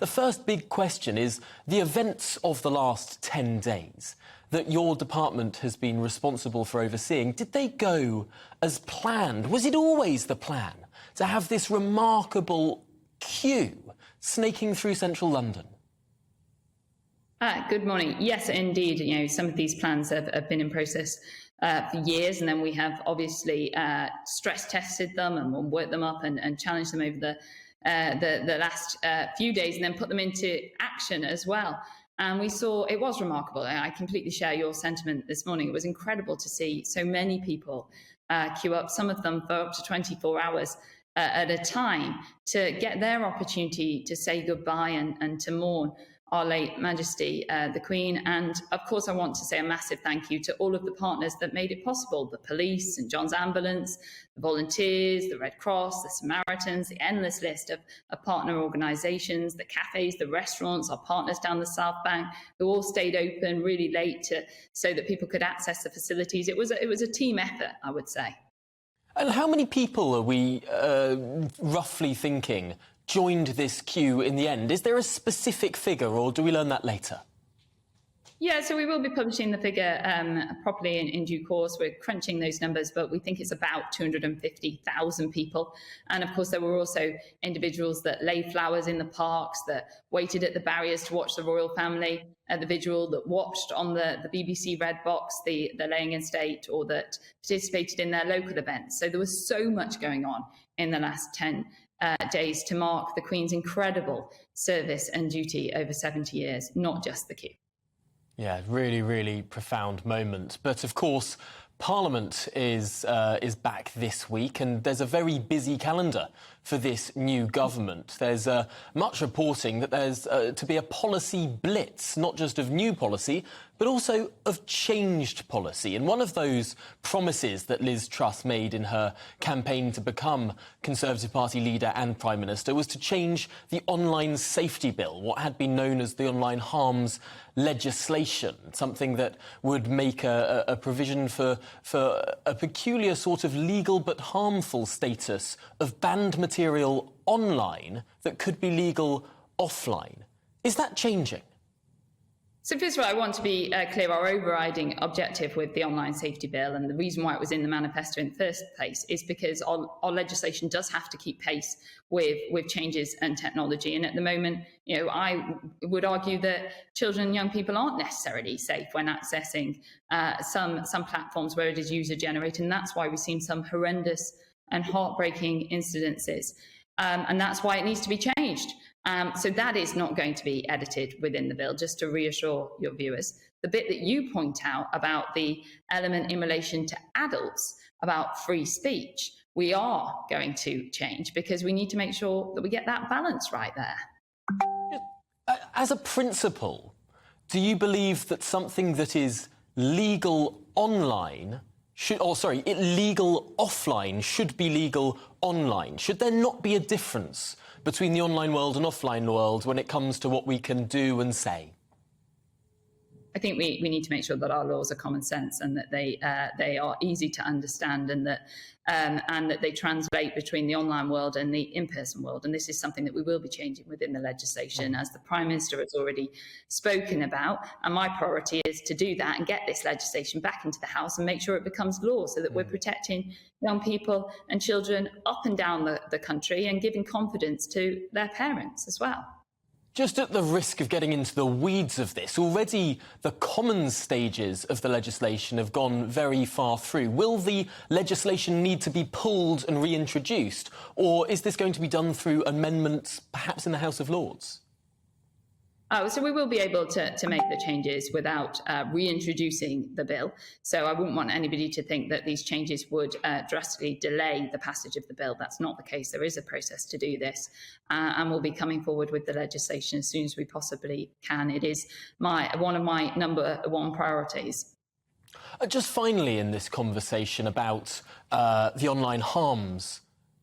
first big question is the events of the last 10 days that your department has been responsible for overseeing. Did they go as planned? Was it always the plan to have this remarkable queue snaking through central London? Good morning. Yes, indeed. You know, some of these plans have been in process for years, and then we have obviously stress tested them and worked them up and challenged them over the last few days, and then put them into action as well. And we saw it was remarkable. I completely share your sentiment this morning. It was incredible to see so many people queue up, some of them for up to 24 hours at a time, to get their opportunity to say goodbye and to mourn our late Majesty, the Queen. And of course, I want to say a massive thank you to all of the partners that made it possible: the police, St John's Ambulance, the volunteers, the Red Cross, the Samaritans, the endless list of partner organisations, the cafes, the restaurants, our partners down the South Bank, who all stayed open really late so that people could access the facilities. It was a team effort, I would say. And how many people are we roughly thinking joined this queue in the end? Is there a specific figure, or do we learn that later? Yeah, so we will be publishing the figure properly in due course. We're crunching those numbers, but we think it's about 250,000 people. And of course, there were also individuals that laid flowers in the parks, that waited at the barriers to watch the royal family at the vigil, that watched on the BBC Red Box the laying in state, or that participated in their local events. So there was so much going on in the last 10 days to mark the Queen's incredible service and duty over 70 years, not just the queue. Yeah, really, really profound moment. But of course, Parliament is back this week, and there's a very busy calendar for this new government. There's much reporting that there's to be a policy blitz, not just of new policy, but also of changed policy. And one of those promises that Liz Truss made in her campaign to become Conservative Party leader and Prime Minister was to change the online safety bill, what had been known as the online harms legislation, something that would make a provision for a peculiar sort of legal but harmful status of banned material online that could be legal offline. Is that changing? So first of all, I want to be clear, our overriding objective with the online safety bill, and the reason why it was in the manifesto in the first place, is because our legislation does have to keep pace with changes and technology. And at the moment, you know, I would argue that children and young people aren't necessarily safe when accessing some platforms where it is user-generated. And that's why we've seen some horrendous and heartbreaking incidences. And that's why it needs to be changed. So that is not going to be edited within the bill, just to reassure your viewers. The bit that you point out about the element in relation to adults, about free speech, we are going to change, because we need to make sure that we get that balance right there. As a principle, do you believe that something that is legal online illegal offline should be legal online? Should there not be a difference between the online world and offline world when it comes to what we can do and say? I think we need to make sure that our laws are common sense, and that they are easy to understand, and that they translate between the online world and the in-person world. And this is something that we will be changing within the legislation, as the Prime Minister has already spoken about. And my priority is to do that and get this legislation back into the House and make sure it becomes law, so that we're protecting young people and children up and down the country, and giving confidence to their parents as well. Just at the risk of getting into the weeds of this, already the common stages of the legislation have gone very far through. Will the legislation need to be pulled and reintroduced, or is this going to be done through amendments, perhaps in the House of Lords? So we will be able to make the changes without reintroducing the bill. So I wouldn't want anybody to think that these changes would drastically delay the passage of the bill. That's not the case. There is a process to do this, and we'll be coming forward with the legislation as soon as we possibly can. It is one of my number one priorities. Just finally in this conversation about the online harms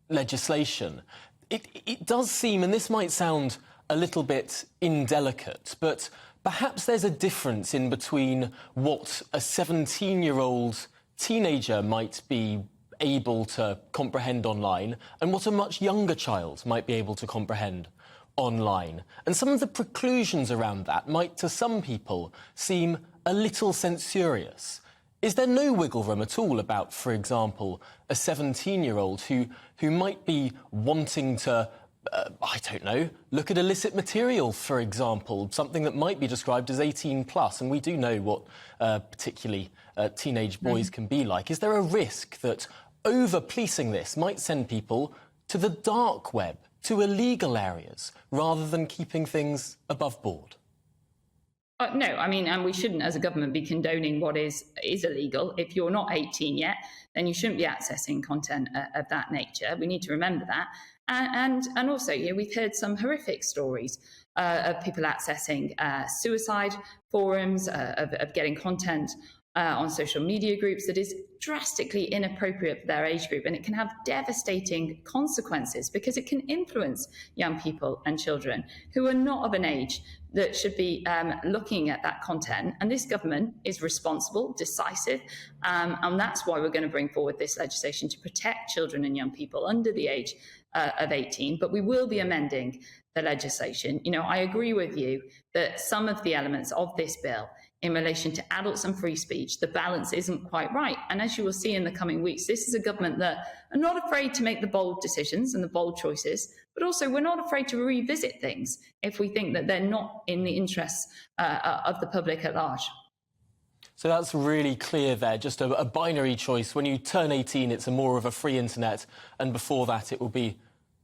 legislation, it does seem, and this might sound a little bit indelicate, but perhaps there's a difference in between what a 17-year-old teenager might be able to comprehend online and what a much younger child might be able to comprehend online. And some of the preclusions around that might, to some people, seem a little censorious. Is there no wiggle room at all about, for example, a 17-year-old who might be wanting to, I don't know, look at illicit material, for example, something that might be described as 18+, and we do know what particularly teenage boys can be like. Is there a risk that over-policing this might send people to the dark web, to illegal areas, rather than keeping things above board? No, I mean, and we shouldn't, as a government, be condoning what is illegal. If you're not 18 yet, then you shouldn't be accessing content of that nature. We need to remember that. And also, we've heard some horrific stories of people accessing suicide forums, of getting content on social media groups that is drastically inappropriate for their age group, and it can have devastating consequences because it can influence young people and children who are not of an age that should be looking at that content. And this government is responsible, decisive, and that's why we're going to bring forward this legislation to protect children and young people under the age of 18. But we will be amending the legislation. I agree with you that some of the elements of this bill in relation to adults and free speech, the balance isn't quite right. And as you will see in the coming weeks, this is a government that are not afraid to make the bold decisions and the bold choices, but also we're not afraid to revisit things if we think that they're not in the interests of the public at large. So that's really clear there, just a binary choice. When you turn 18, it's more of a free internet, and before that it will be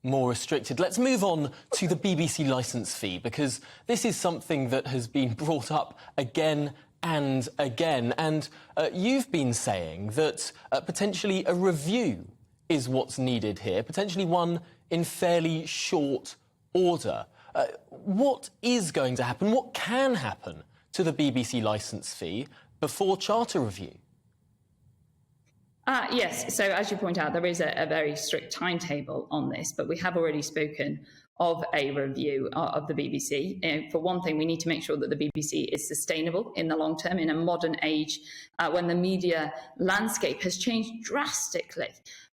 more restricted. Let's move on to the BBC licence fee, because this is something that has been brought up again and again. And you've been saying that potentially a review is what's needed here, potentially one in fairly short order. What is going to happen? What can happen to the BBC licence fee before charter review? Yes, so as you point out, there is a very strict timetable on this, but we have already spoken of a review of the BBC. For one thing, we need to make sure that the BBC is sustainable in the long term, in a modern age when the media landscape has changed drastically,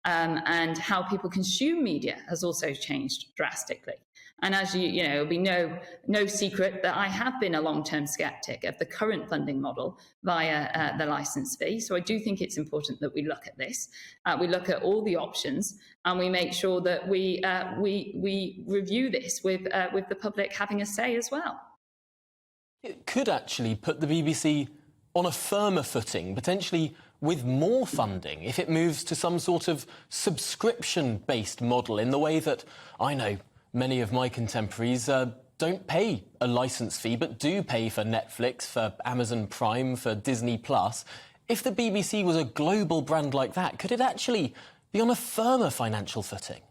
and how people consume media has also changed drastically. And as it'll be no secret that I have been a long-term sceptic of the current funding model via the licence fee. So I do think it's important that we look at this. We look at all the options, and we make sure that we review this with the public having a say as well. It could actually put the BBC on a firmer footing, potentially with more funding, if it moves to some sort of subscription-based model, in the way that I know many of my contemporaries don't pay a licence fee, but do pay for Netflix, for Amazon Prime, for Disney+. If the BBC was a global brand like that, could it actually be on a firmer financial footing?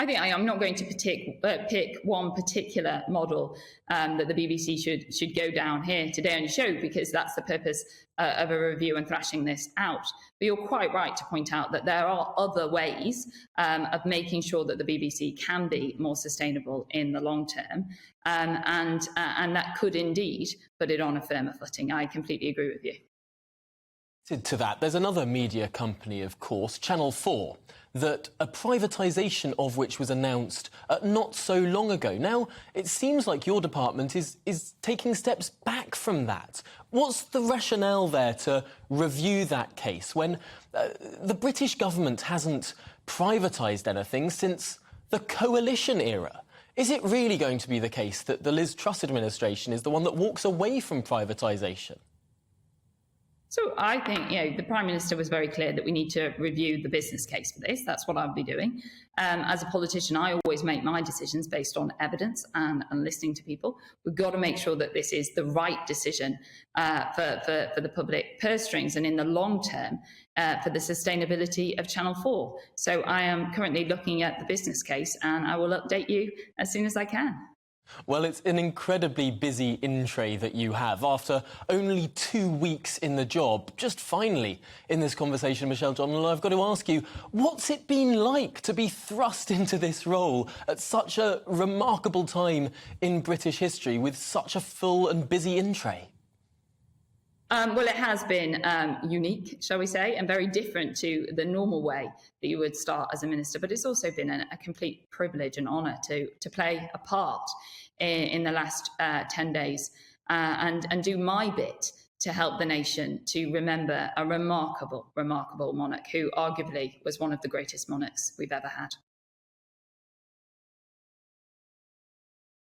I think I'm not going to pick one particular model that the BBC should go down here today on your show, because that's the purpose of a review and thrashing this out. But you're quite right to point out that there are other ways of making sure that the BBC can be more sustainable in the long term, and that could indeed put it on a firmer footing. I completely agree with you. To that, there's another media company, of course, Channel 4, that a privatisation of which was announced not so long ago. Now, it seems like your department is taking steps back from that. What's the rationale there to review that case when the British government hasn't privatised anything since the coalition era? Is it really going to be the case that the Liz Truss administration is the one that walks away from privatisation? So I think, the Prime Minister was very clear that we need to review the business case for this. That's what I'll be doing. As a politician, I always make my decisions based on evidence and listening to people. We've got to make sure that this is the right decision for the public purse strings, and in the long term for the sustainability of Channel 4. So I am currently looking at the business case, and I will update you as soon as I can. Well, it's an incredibly busy in-tray that you have. After only 2 weeks in the job, just finally in this conversation, Michelle Donald, I've got to ask you, what's it been like to be thrust into this role at such a remarkable time in British history with such a full and busy in-tray? Well, it has been unique, shall we say, and very different to the normal way that you would start as a minister. But it's also been a complete privilege and honour to play a part in the last 10 days and do my bit to help the nation to remember a remarkable monarch who arguably was one of the greatest monarchs we've ever had.